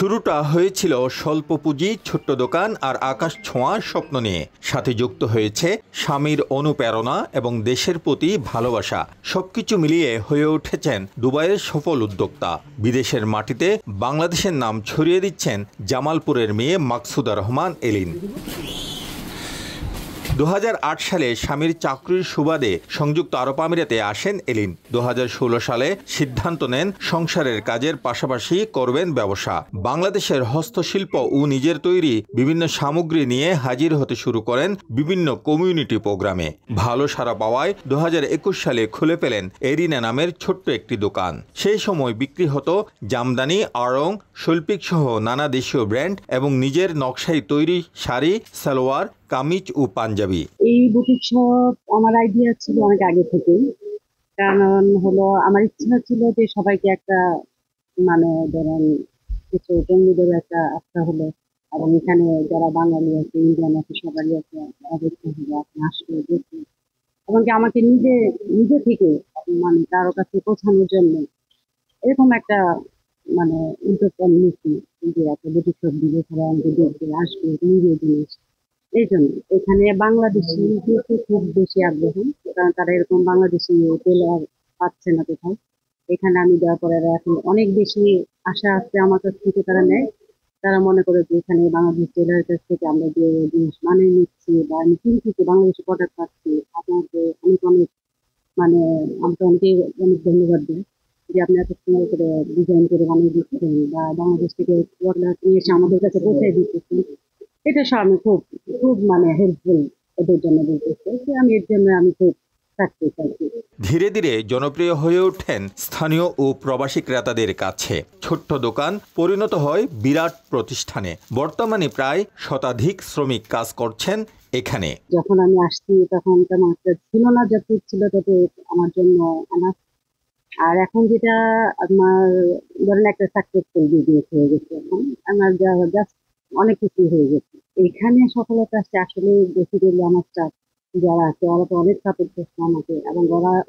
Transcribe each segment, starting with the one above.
শুরুটা হয়েছিল স্বল্প পুঁজি ছোট্ট দোকান আর আকাশ ছোঁয়া স্বপ্ন নিয়ে, সাথে যুক্ত হয়েছে স্বামীর অনুপ্রেরণা এবং দেশের প্রতি ভালোবাসা। সবকিছু মিলিয়ে হয়ে উঠেছেন দুবাইয়ের সফল উদ্যোক্তা। বিদেশের মাটিতে বাংলাদেশের নাম ছড়িয়ে দিচ্ছেন জামালপুরের মেয়ে মাকসুদা রহমান এলিন। 2008 সালে স্বামীর চাকরির সুবাদে সংযুক্ত আরব আমিরাতে আসেন এলিন। 2016 সালে সিদ্ধান্ত নেন সংসারের কাজের পাশাপাশি করবেন ব্যবসা। বাংলাদেশের হস্তশিল্প ও নিজের তৈরি বিভিন্ন সামগ্রী নিয়ে হাজির হতে শুরু করেন বিভিন্ন কমিউনিটি প্রোগ্রামে। ভালো সাড়া পাওয়ায় 2021 সালে খুলে ফেলেন এরিনা নামের ছোট্ট একটি দোকান। সেই সময় বিক্রি হতো জামদানি, আড়ং, শৈল্পিক সহ নানা দেশীয় ব্র্যান্ড এবং নিজের নকশায় তৈরি শাড়ি, সালোয়ার, কামিজ ও পাঞ্জাবি। এই বুটিক শপ আমার আইডিয়া ছিল অনেক আগে থেকেই। কারণ হলো আমার ইচ্ছা ছিল যে সবাইকে একটা ধরেন কিছু জঙ্গিদের একটা আস্থা হলো, এবং এখানে যারা বাঙালি আছে, ইন্ডিয়ান আছে, সবারই একটা অবস্থা হলো আসলে দেখি, এবং কি আমাকে নিজে নিজে থেকে কারো কাছে পৌঁছানোর জন্য এরকম একটা উদ্যোগ আমি নিচ্ছি যে একটা বুটিক শপ দিবে, সবাই আমাকে দেখবে, আসবে, নিজে জিনিস। এই জন্য এখানে বাংলাদেশি কিন্তু খুব বেশি আগ্রহ, কারণ তারা এরকম বাংলাদেশি টেলার পাচ্ছে না কোথাও। এখানে আমি দেওয়ার পরে এরা এখন অনেক বেশি আশা আছে আমার কাছ থেকে, তারা নেয়। তারা মনে করে যে এখানে বাংলাদেশ টেলারের কাছ থেকে আমরা যে জিনিস বানিয়ে নিচ্ছি বা আমি কিনতেছি, বাংলাদেশি প্রোডাক্ট পাচ্ছি, আপনাকে অনেক অনেক আমাকে অনেকেই অনেক ধন্যবাদ দেয় যে আপনি এত সুন্দর করে ডিজাইন করে বানিয়ে দিচ্ছেন বা বাংলাদেশ থেকে প্রোডাক্ট নিয়ে এসে আমাদের কাছে পৌঁছে দিচ্ছেন। এটা আমি খুব খুব হেল্পফুল ওদের জন্য বলতেছে যে আমি এর জন্য আমি খুব সাকসেস আর কি। ধীরে ধীরে জনপ্রিয় হয়ে ওঠেন স্থানীয় ও প্রবাসী ক্রেতাদের কাছে। ছোট্ট দোকান পরিণত হয় বিরাট প্রতিষ্ঠানে। বর্তমানে প্রায় শতাধিক শ্রমিক কাজ করছেন এখানে। যখন আমি আসছি তখন তেমন একটা ছিল না, যত ছিল তত আমার জন্য অনাথ। আর এখন যেটা আমার ধরেন একটা সাকসেসফুল বিজনেস হয়ে গেছে, এখন আমার জাস্ট অনেক কিছু হয়ে গেছে। এখানে সফলতা আসছে আসলে বেসিক্যালি আমার স্টাফ যারা আছে, ওরা তো অনেক সাপোর্ট করছে আমাকে, এবং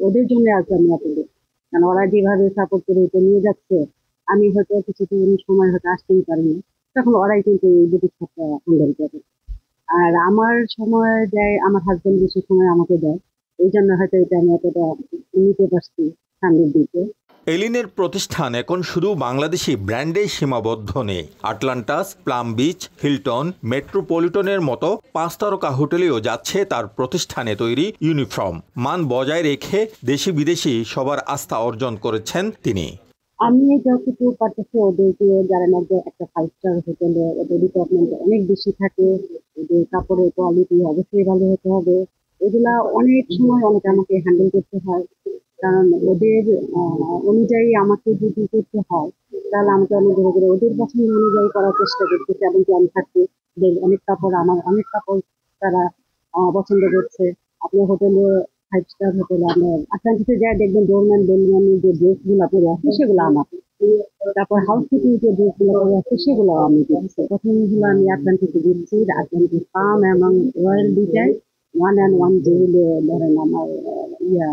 ওদের জন্য আজ আমি এত দূর। কারণ ওরা যেভাবে সাপোর্ট করে এটা নিয়ে যাচ্ছে, আমি হয়তো কিছুদিন সময় হয়তো আসতেই পারিনি, তখন ওরাই কিন্তু এই বুটিক শপটা হ্যান্ডেল করে। আর আমার সময় দেয় আমার হাজবেন্ড, বেশি সময় আমাকে দেয়। এই জন্য হয়তো এটা আমি এতটা নিতে পারছি সামনের দিকে। এলিনের প্রতিষ্ঠান এখন শুধু বাংলাদেশি ব্র্যান্ডে সীমাবদ্ধ নেই। আটলান্টাস, প্লাম বিচ, হিলটন, মেট্রোপলিটনের মতো 5 তারকা হোটেলেও যাচ্ছে তার প্রতিষ্ঠানে তৈরি ইউনিফর্ম। মান বজায় রেখে দেশি বিদেশি সবার আস্থা অর্জন করেছেন তিনি। আমি যতটুকু পারতেছি ওদেরকে, যারা নাকি একটা 5 স্টার হোটেলে ওদের ডিপার্টমেন্ট অনেক বেশি থাকে, ওদের কাপড়ের কোয়ালিটি অবশ্যই ভালো হতে হবে। এগুলা অনেক সময় অনেক আমাকে হ্যান্ডেল করতে হয়, কারণ ওদের অনুযায়ী আমাকে যদি করতে হয়, তাহলে আমাকে অনেক ধীরে ধীরে ওদের পছন্দ অনুযায়ী করার চেষ্টা করতেছি, এবং কি আমি থাকতে অনেক কাপড় তারা পছন্দ করছে। আপনার হোটেলে 5 স্টার হোটেলে আপনার আটলান্টিসে যায় দেখবেন ডোরম্যান বেলম্যানের যে ড্রেস গুলা পরে আছে সেগুলো আমার, তারপর হাউসকিপিং যে ড্রেস গুলো পরে আছে সেগুলো আমি দিচ্ছি। প্রথম হলো আমি আটলান্টিসে দিচ্ছি, আটলান্টিস পাম এবং রয়্যাল দুইটাই 1 and 1 ডে ধরেন আমার ইয়া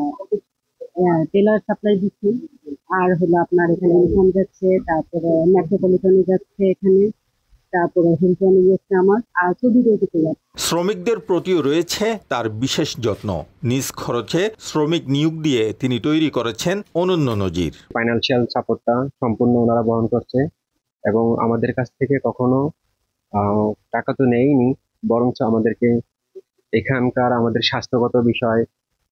টেলার সাপ্লাই দিচ্ছি। আর হলো আপনার এখানে ইউনিফর্ম যাচ্ছে, তারপরে মেট্রোপলিটনে যাচ্ছে এখানে, তারপরে হিলটনে যাচ্ছে আমার, আর ছবিতেও কিছু যাচ্ছে। শ্রমিকদের প্রতিও রয়েছে তার বিশেষ যত্ন। নিজ খরচে শ্রমিক নিয়োগ দিয়ে তিনি তৈরি করেছেন অনন্য নজির। ফাইন্যান্সিয়াল সাপোর্টটা সম্পূর্ণ ওনারা বহন করছে, এবং আমাদের কাছ থেকে কখনো টাকা তো নেয়নি, বরঞ্চ আমাদেরকে এখানকার আমাদের স্বাস্থ্যগত বিষয়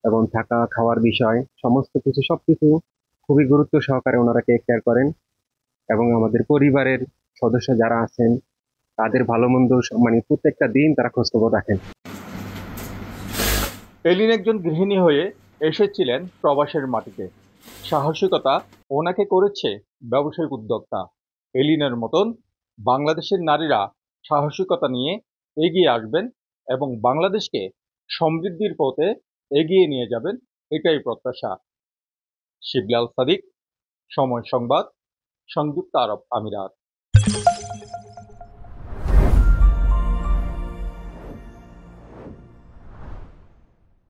এবং থাকা খাওয়ার বিষয় সমস্ত কিছু সবকিছু খুবই গুরুত্ব সহকারে ওনারা টেক কেয়ার করেন, এবং আমাদের পরিবারের সদস্য যারা আছেন তাদের ভালো মন্দ প্রত্যেকটা দিন তারা খোঁজখবর রাখেন। এলিন একজন গৃহিণী হয়ে এসেছিলেন প্রবাসের মাটিতে। সাহসিকতা ওনাকে করেছে ব্যবসায়িক উদ্যোক্তা। এলিনের মতন বাংলাদেশের নারীরা সাহসিকতা নিয়ে এগিয়ে আসবেন এবং বাংলাদেশকে সমৃদ্ধির পথে এগিয়ে নিয়ে যাবেন, এটাই প্রত্যাশা। শিবলাল সাদিক, সময় সংবাদ, সংযুক্ত আরব আমিরাত।